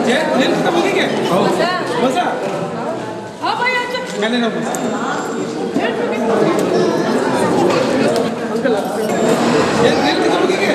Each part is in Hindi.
जे रेल खत्म हो गई क्या? बसा हाँ भाई अच्छा मैंने ना बसा अंकल ये रेल खत्म हो गई क्या?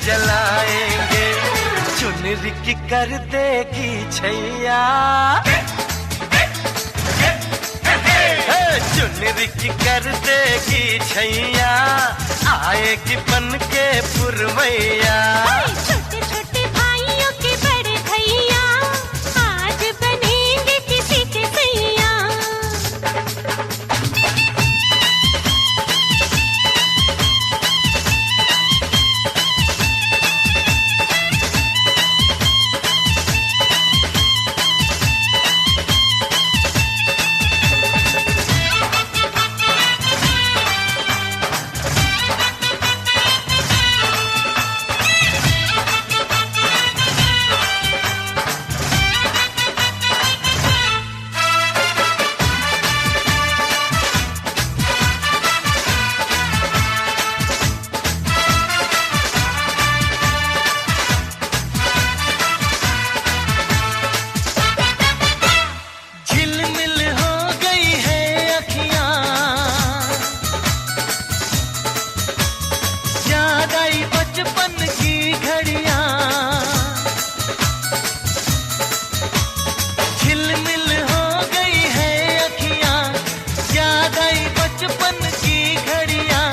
जलाएंगे चुनरी की कर देगी छैया, चुनरी की कर देगी छैया, आएगी बन के पुरवैया। छोटे छोटे भाइयों के बड़े भैया आज बनेंगे किसी के सैया। बचपन की घड़ियां झिलमिल हो गई है अखियां, याद आई बचपन की घड़ियां,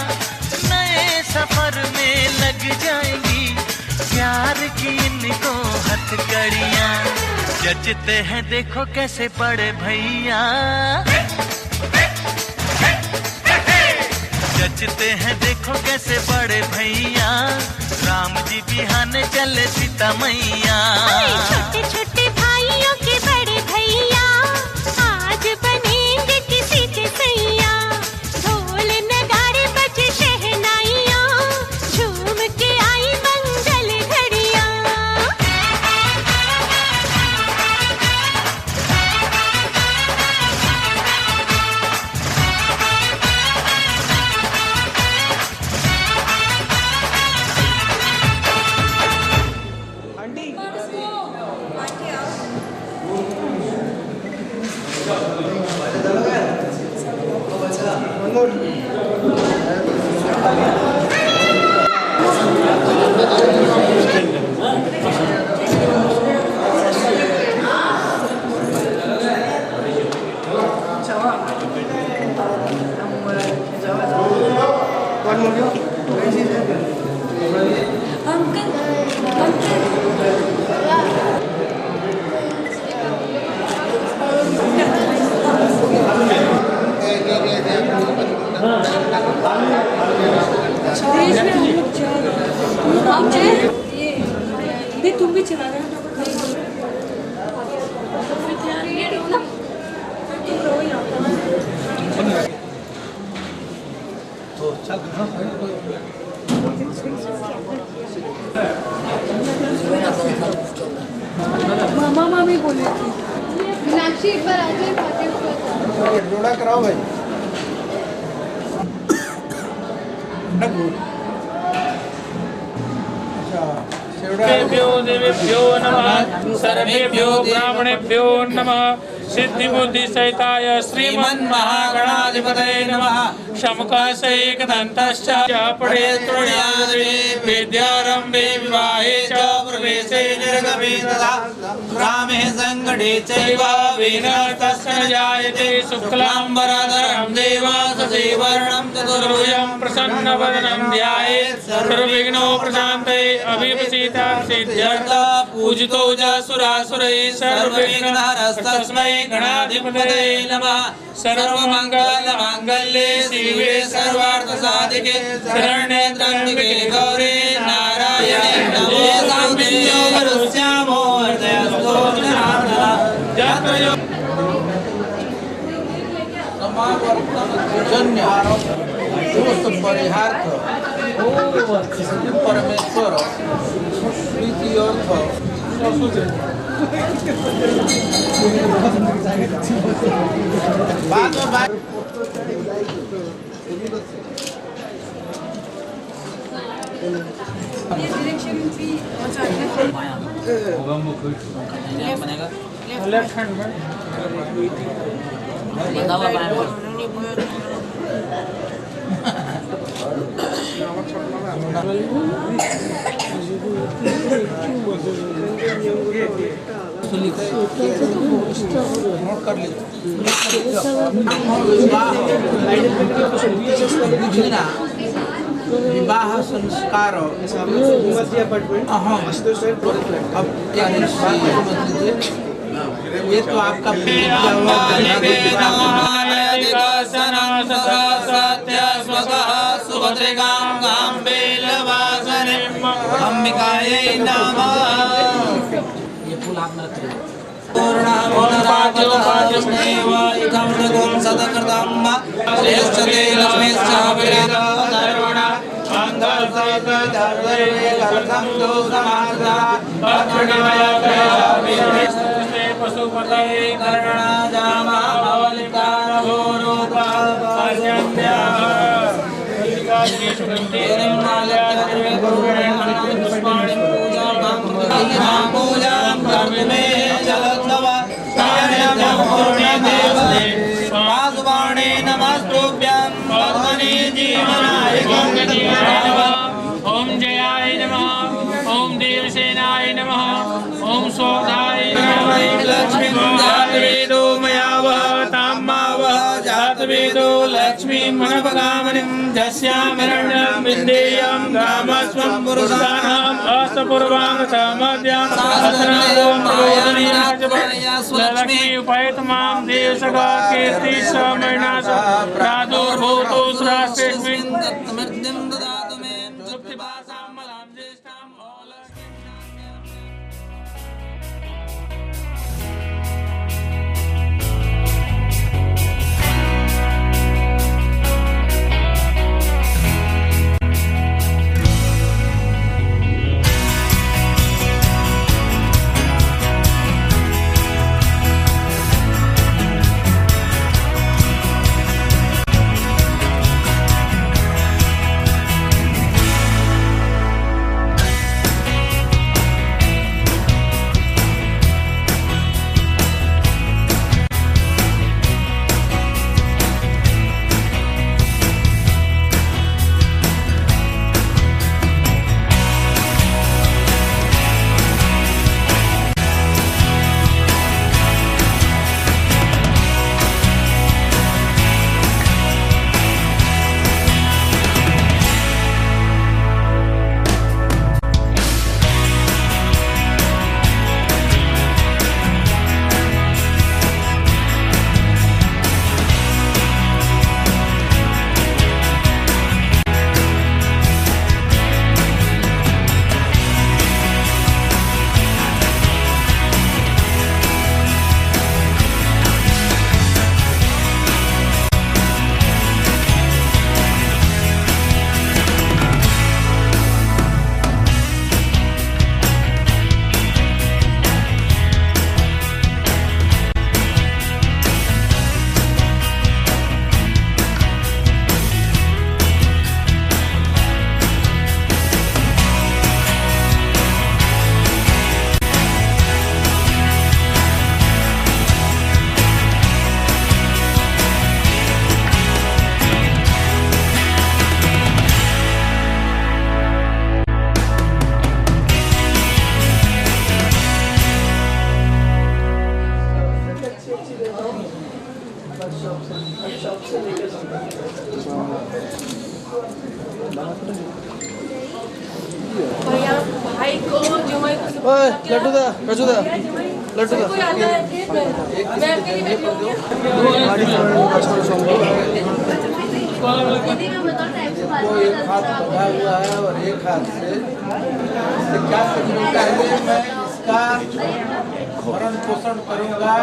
नए सफर में लग जाएंगी प्यार की इनको हथकड़ियां। जचते हैं देखो कैसे बड़े भैया, जचते हैं देखो कैसे बड़े भैया, राम जी बिहाने चले सीता मैया। छोटे छोटे भाइयों के बड़े भैया आज बनेंगे किसी के सैया। देश में हम लोग आप चाहे ये नहीं तुम भी चला रहे मामा मामी बोले थे मीनाक्षी एक बार आ जाए फतेहपुर जोड़ा कराओ भाई। देवेभ्यो देवेभ्यो नमः सर्वेभ्यो ब्राह्मणेभ्यो नमः सिद्धि बुद्धि सहिताय श्रीमन्महागणाधिपतये नमः शमुखस्य एकदन्तश्च पठे त्रोण्यादि विद्यारम्भे विवाहे च प्रवेशे निर्गमे तथा ग्रामे सङ्कटे चैव विनर्तस्य न जायते शुक्लाम्बरधरं देवा सजीवर्णं चतुर्भुजं प्रसन्नवदनं ध्यायेत् सर्वविघ्नोपशान्तये अभिवसिता सिद्ध्यर्थ पूजितो च सुरासुरैः सर्वविघ्नहरस्तस्मै गणाधिपतये नमः सर्वमङ्गलमाङ्गल्ये शिवे सर्वार्थसाधिके शरण्ये त्र्यम्बके गौरी नारायणे नमोस्तुते वरुष्यामो हृदयस्थो जनार्दन जत्रयो जन्य दोष परिहार्थ परमेश्वर प्रीति अर्थ बाद में लेफ्ट हैंड में नोट कर लीजिए विवाह संस्कार ये तो आपका अंबिकायै नमः। ये फूल आप न रखिए। पशुपतये ओम जयाय नमः ओम देवसेनाय नमः ओम स्वधाय नमः लक्ष्मी जातवेदो मया वह ताम्मा वह जातवेदो लक्ष्मी मनपकामनिं जस्यामिरण्यं विन्देयं गामस्वं पुरुषाणाम् अस्तपूर्वां समद्यां लक्ष्मी उपैतमां देवसगा कीर्ति समयनाश प्रादुर्भूतो श्रास्तेस्मिन् ददातु मे तृप्तिभासां मलां ज्येष्ठां ओए लड्डू दा रजू दा लड्डू दा कोई आता है मैं अकेली बैठी हूँ गाड़ी छोड़ संभव दीदी मैं बताऊँ टाइम से बात को एक हाथ बंधा हुआ है और एक हाथ से इससे क्या समझ पहले मैं इसका भरण पोषण करूंगा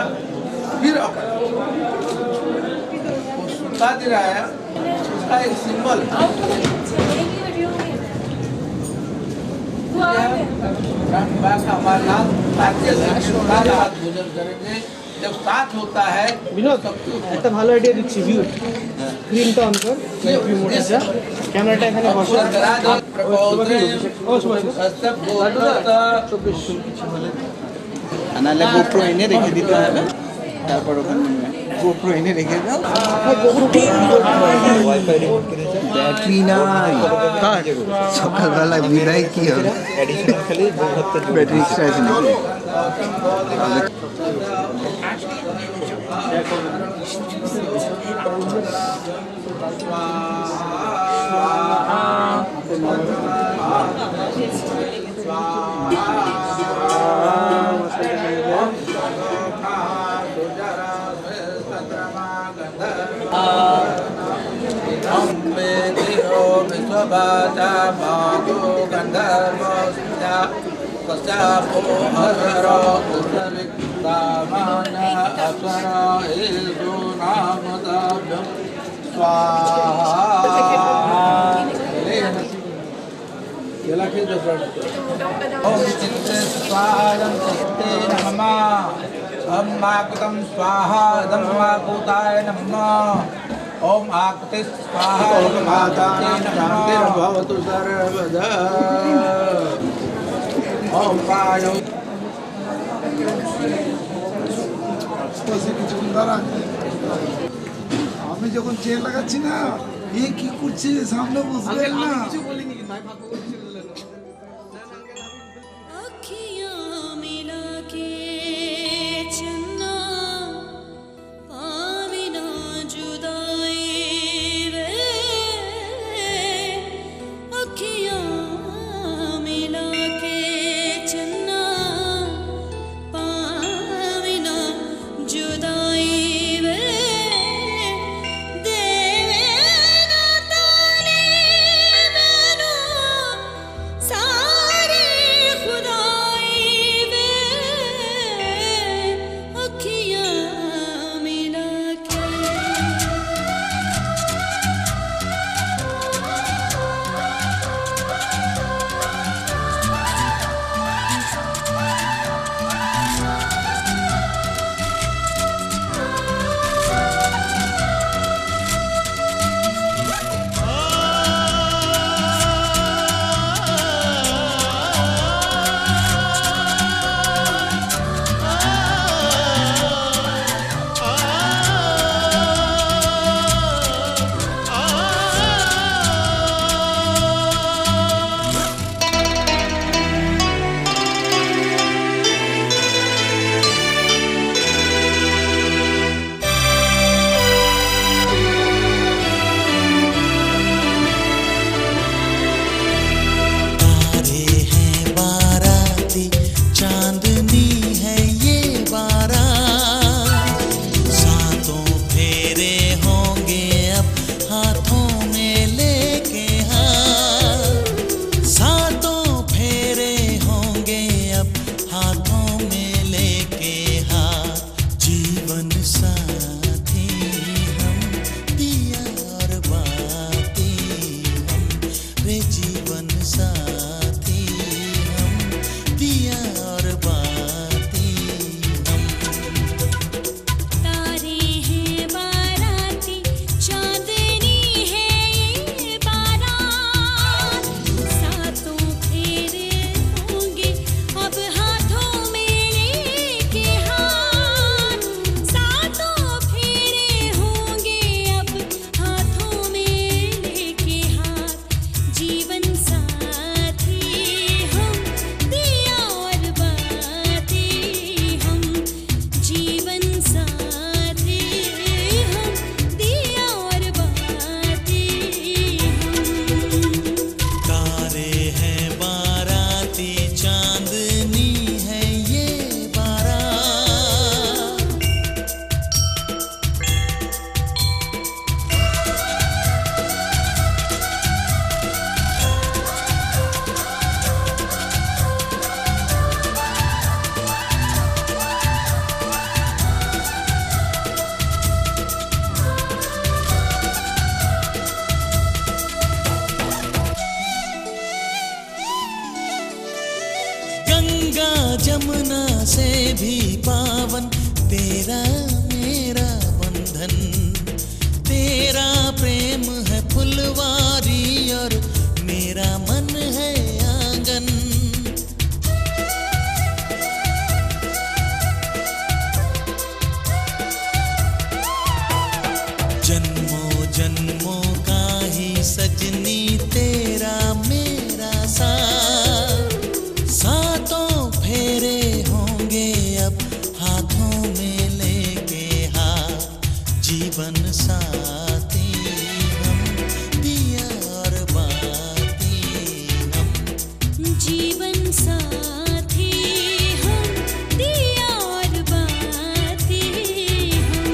फिर वो सुता दे रहा है उसका एक सिंबल हमारे हाथ भोजन करेंगे जब साथ होता है বিনোদ একটা ভালো আইডিয়া দিচ্ছি ভিউ স্ক্রিনটা অন কর রিমোটটা ক্যামেরাটা এখানে বসা নাহলে গোপ্রো এনে রেখে দিতে হবে তারপর ওখানে গোপ্রো এনে রেখে দাও ব্যাটারি নাই কার সকালবেলা বিদায় কি হবে ব্যাটারি এক্সট্রা আছে নাকি विश्वभाषा मागो गंधर्वस्या कश्यापो हररो उत्तरिक्तामान अप्सरा एषु नामदाभ्यं स्वाहा ओम चित्ते स्वाहा चित्ते नमः ओम माकुतं स्वाहा धम्माकुताय नमः ओम आकृति स्वाहा ओम माता शांतिर्भवतु सर्वदा ओम वायु আমি যখন চেয়ার লাগাচ্ছি না এ কি করছে সামনে বসবেন না भी पावन तेरा मेरा बंधन। तेरा प्रेम है फुलवारी और मेरा मन है आंगन। जन्मों जन्मों का ही सजनी तेरा मेरा साथ। सातों फेरे होंगे अब हाथों में लेके हाथ। जीवन साथी हम दिया और बाती हम। जीवन साथी हम दिया और बाती हम।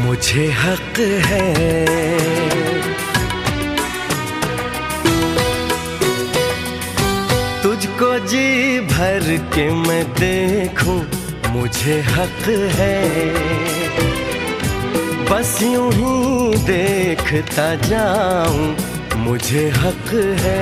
मुझे हक है तुझको जी भर के मैं देखूं। मुझे हक है बस यूं ही देखता जाऊं। मुझे हक है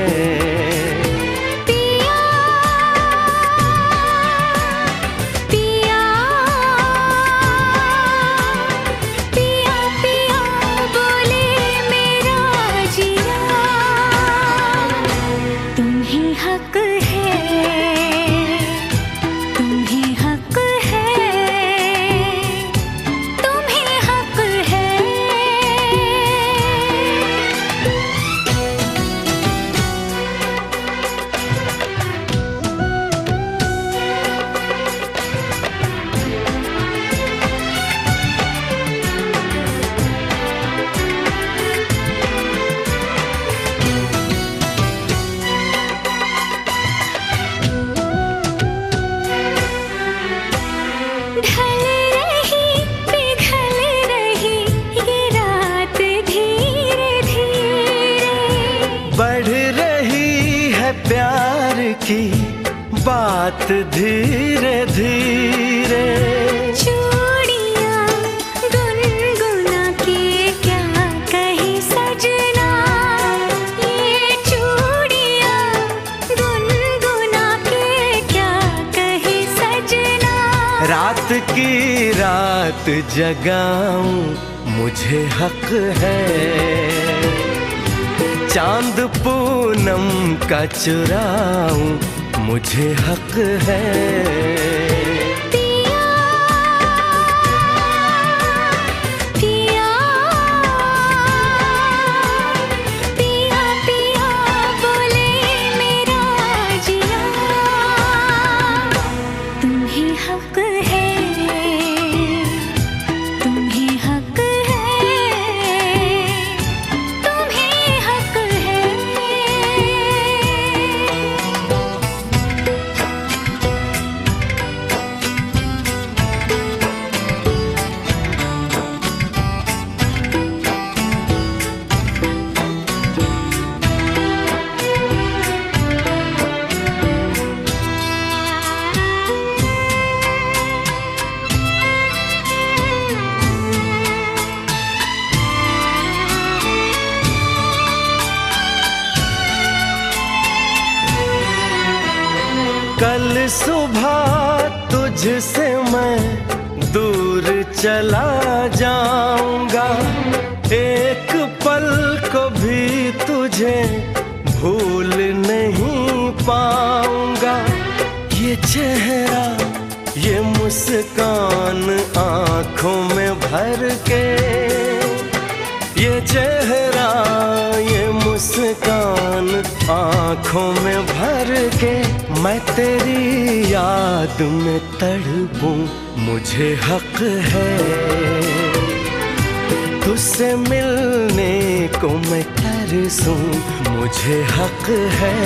बात धीरे धीरे चूड़ियां गुनगुना के क्या कही सजना, ये चूड़ियां की रात जगाऊं मुझे हक है, चांद पूनम का चुराऊं मुझे हक है। कल सुबह तुझसे मैं दूर चला जाऊंगा, एक पल को भी तुझे भूल नहीं पाऊंगा। ये चेहरा ये मुस्कान आंखों में भर के, ये चेहरा ये मुस्कान आंखों में भर के, मैं तेरी याद में तड़पूं मुझे हक है। तुझसे मिलने को मैं तरसूं मुझे हक है।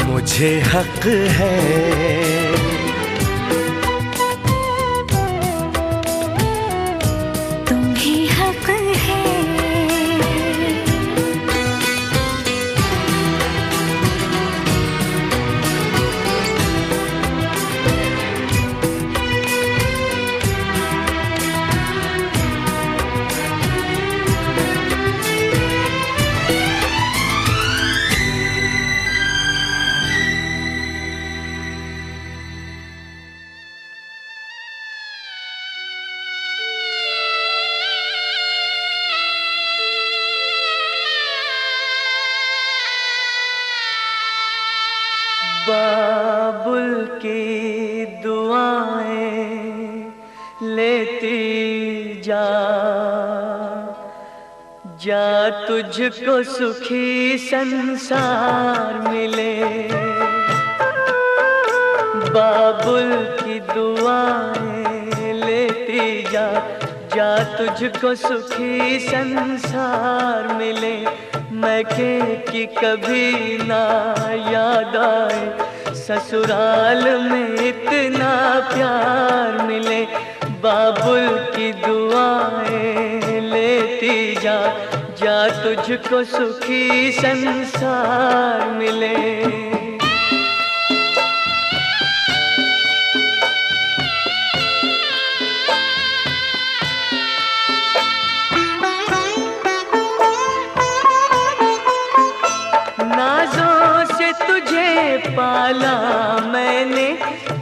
मुझे हक है। तुम्हें हक है। बाबुल की दुआएं लेती जा, जा तुझको सुखी संसार मिले। बाबुल की दुआएं लेती जा, जा तुझको सुखी संसार मिले। मैके की कभी ना याद आए, ससुराल में इतना प्यार मिले। बाबुल की दुआएं लेती जा, जा तुझको सुखी संसार मिले। पाला मैंने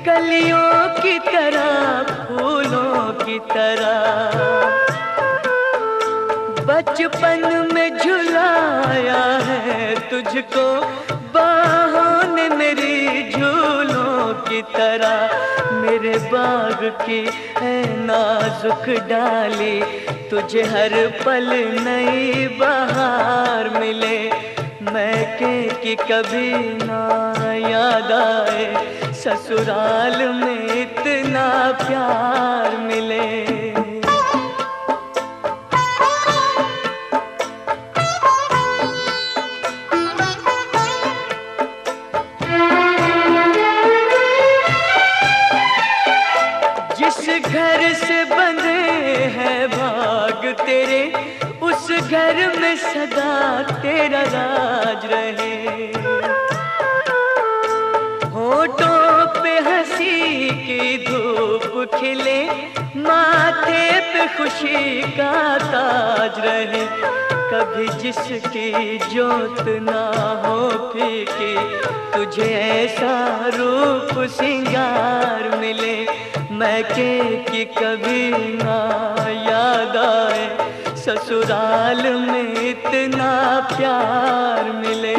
कलियों की तरह, फूलों की तरह। बचपन में झुलाया है तुझको बाहों ने मेरी झूलों की तरह। मेरे बाग की है नाजुक डाली, तुझे हर पल नई बहार मिले। मैके की कभी ना याद आए, ससुराल में इतना प्यार मिले। जिस से बंधे हैं भाग तेरे, उस घर में सदा तेरा राज रहे। होठों पे हंसी की धूप खिले, माथे पे खुशी का ताज रहे। कभी जिसकी जोत ना हो फीकी, तुझे ऐसा रूप सिंगार मिले। मैके की कभी ना याद आए, ससुराल में इतना प्यार मिले।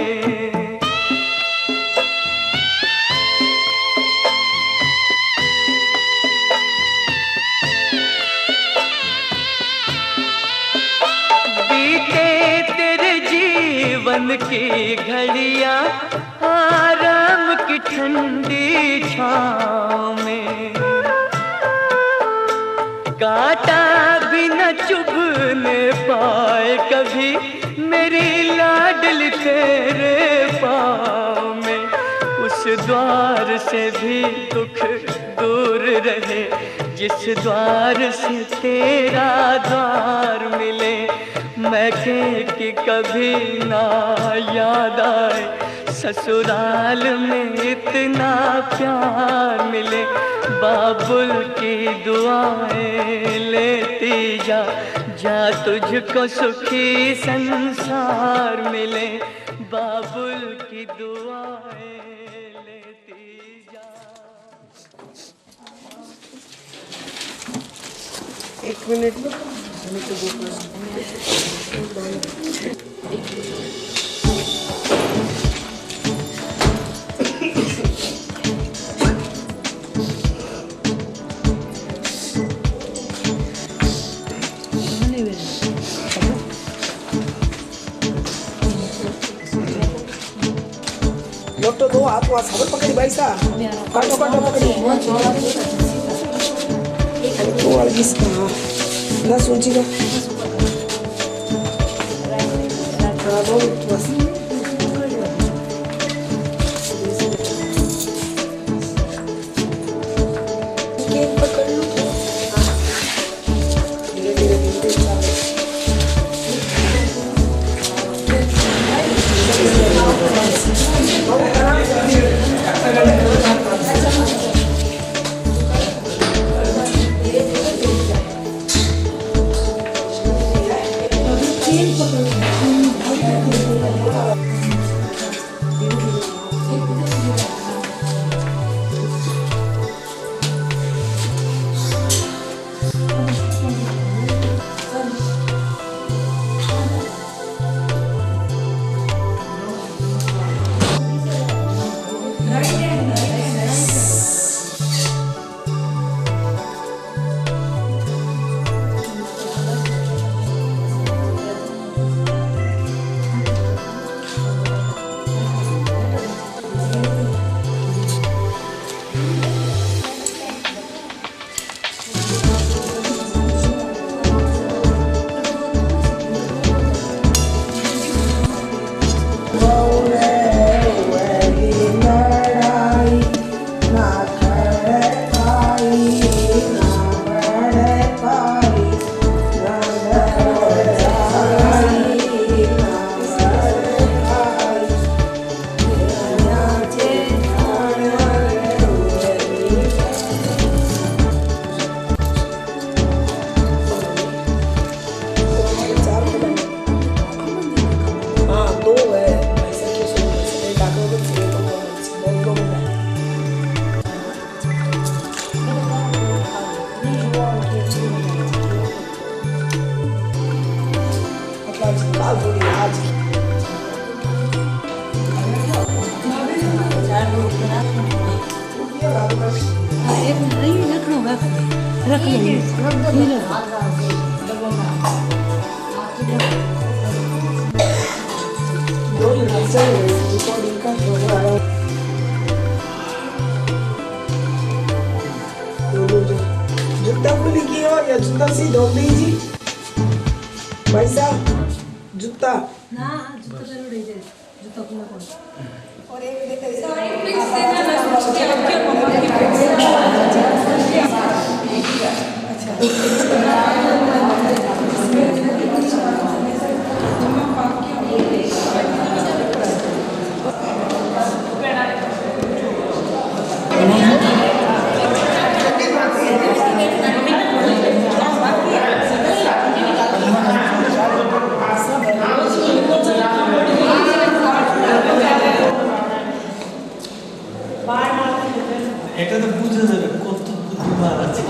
जीवन की घड़ियां आराम की ठंडी छाँव में, कांटा भी न चुभने पाए कभी मेरी लाडली तेरे पाँव में। उस द्वार से भी दुख दूर रहे, जिस द्वार से तेरा द्वार मिले। मैके की कभी ना याद आए, ससुराल में इतना प्यार मिले। बाबुल की दुआएं लेती जा, जा तुझको सुखी संसार मिले। बाबुल की दुआएं लेती जा। एक मिनट लोटो दो आप वहाँ साबर पकड़ी भाई साहब, काटो काटो पकड़ी तो अलगिस ना सोचिएगा बस केक पकड़ लो धीरे धीरे धीरे जूता खुली की हो या जूता सी धो दीजिए भाई साहब जूता ना जूता पहले उड़े जाए जूता खुला कर और एक देखो फिक्स देना ना सोच के रख के मम्मा की এটা তো বুঝে যাবে কত বুদ্ধিমান আছে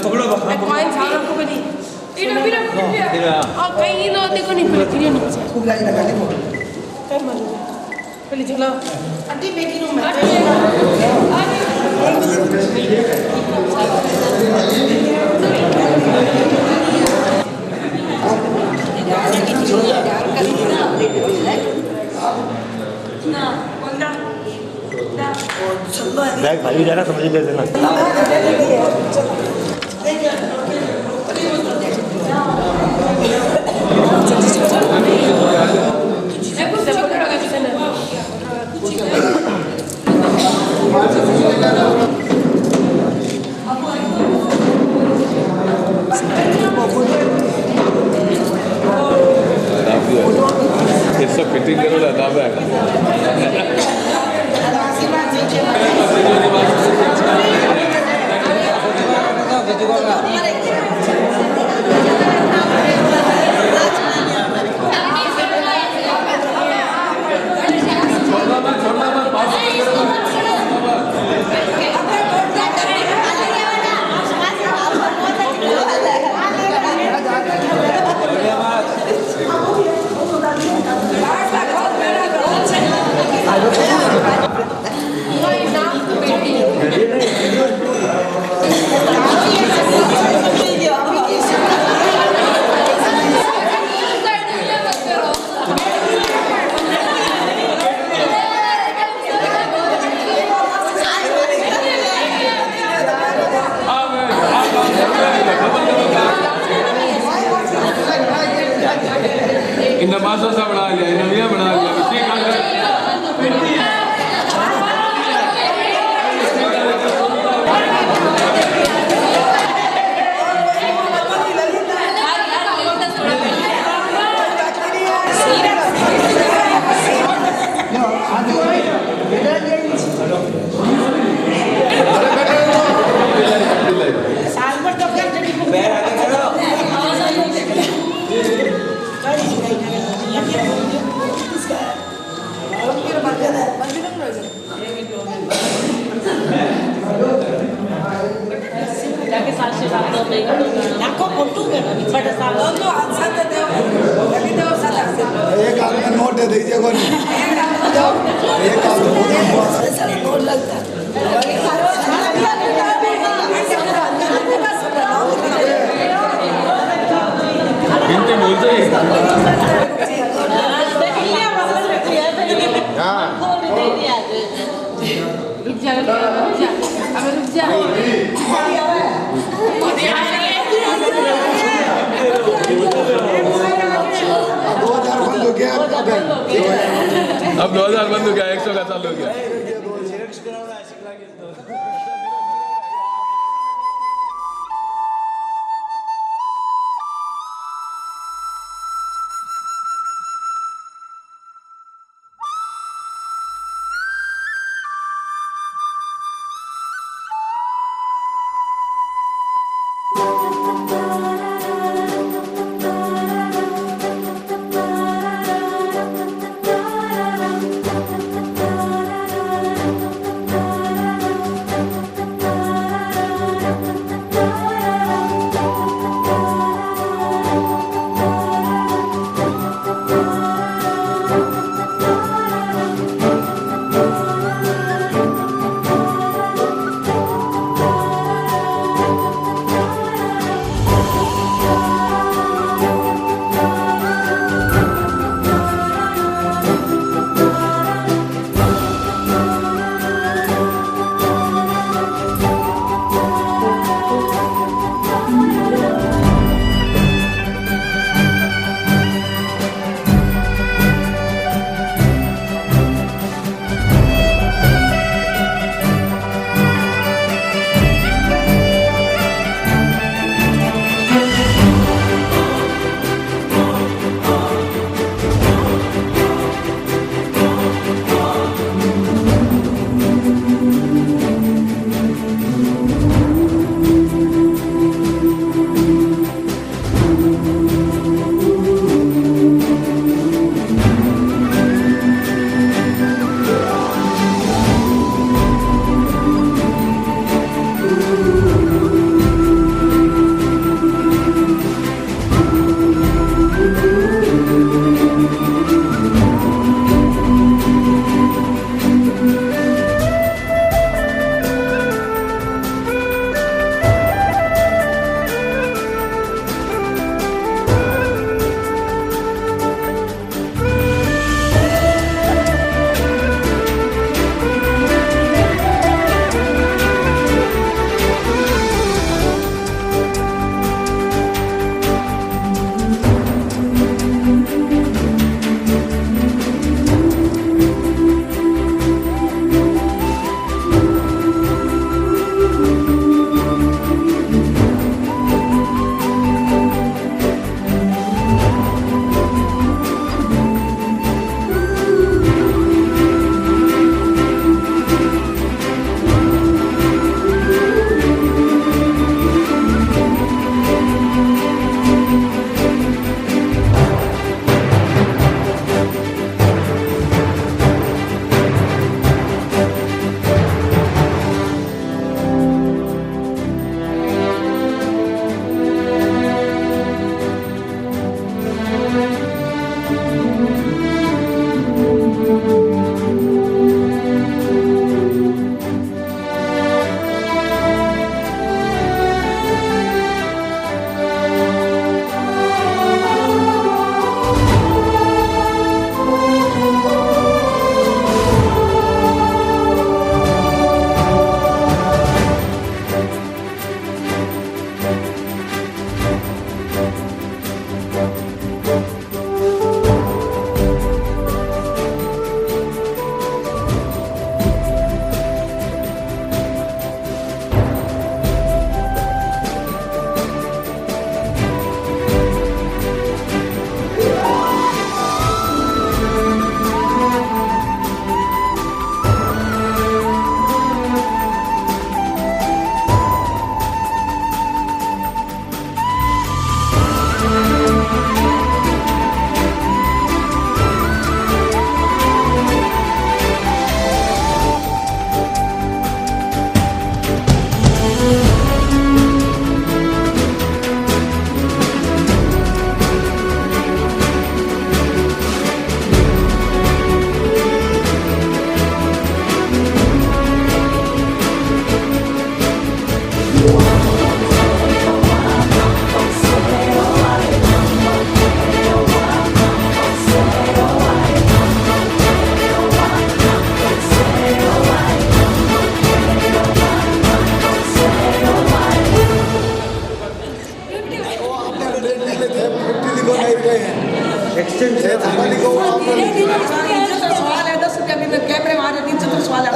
पकड़ो कहीं ना देखो नहीं फिर नीचे पहले चलो आंटी बेटी रूम में बैग भाई जा रहा समझ ले देना इससे फिटिंग करो ना बैग इन मासों से बना लिया इन नविया बना लिया एक आदमी नोट दे दीजिए कोई एक आदमी नोट लगता गिनते बोलते अब 2000 बंद हो गया 100 का चालू हो गया एक्सचेंज है सवाल है 10 रुपया में कैमरे में आ रहे 300 सवाल है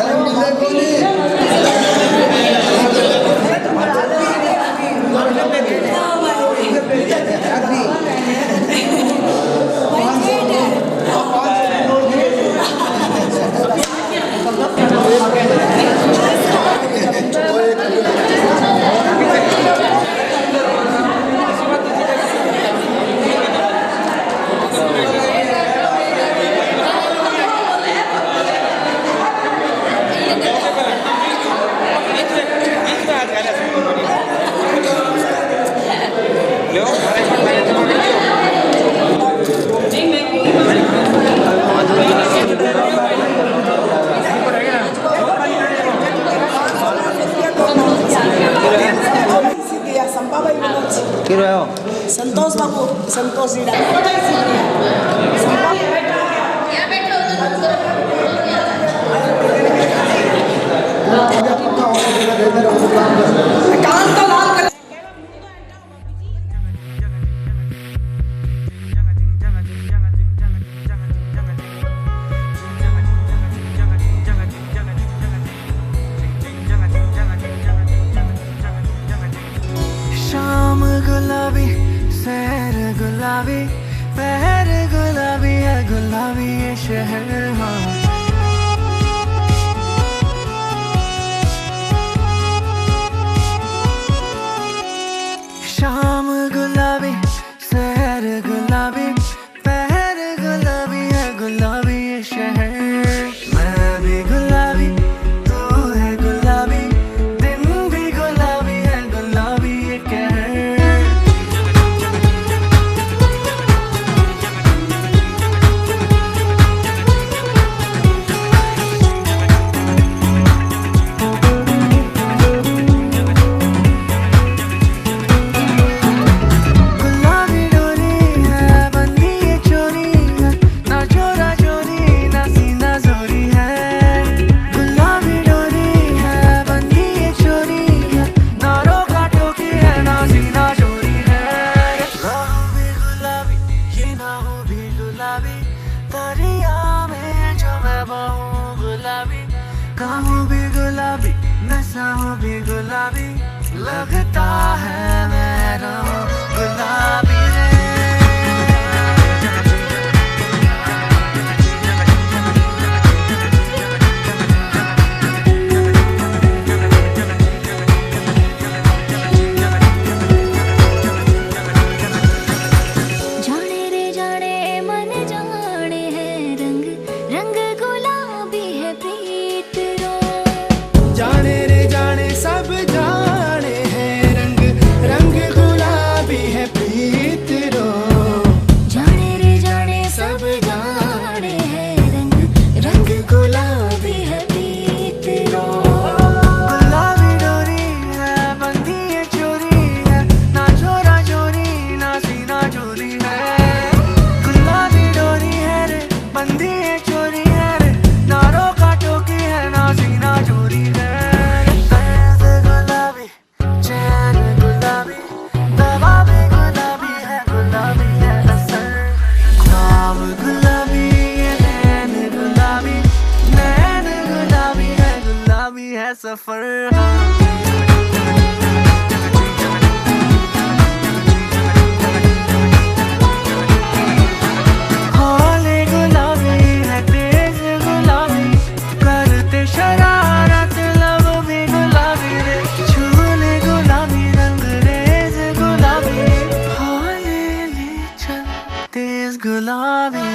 संतोष बाबू संतोष शाम गुलाबी सैर गुलाबी पहर गुलाबी है गुलाबी ये शहर हाँ शाम गुलाबी सैर गुलाबी पहर गुलाबी है गुलाबी ये शहर मैं भी गुलाबी तू है गुलाबी दिन भी गुलाबी है गुलाबी ये कहर कहूँ भी गुलाबी नशा हूँ भी गुलाबी लगता है मैं रहूँ गुलाबी रे जाने रे जाने मन जाने है रंग रंग गुलाबी है प्रीत रो जाने रे जाने सब जाने हैं रंग रंग गुलाबी है प्रीत रो जाने रे जाने सब जाने हैं रंग रंग गुलाबी है प्रीत रो गुलाबी डोरी है बंदी है चोरी है ना चोरा चोरी ना सीना चोरी है गुलाबी डोरी है रे बंदी है चोरी है रे ना रोका टोकी है ना सीना चोरी है दर्द गुलाबी चैन गुलाबी दवा भी गुलाबी है असर ख्वाब गुलाबी ये नैन गुलाबी है सफर हौले गुलाबी है तेज गुलाबी करते शरारत लब भी गुलाबी रे छूले गुलाबी रंग रेज गुलाबी हौले ले चल तेज गुलाबी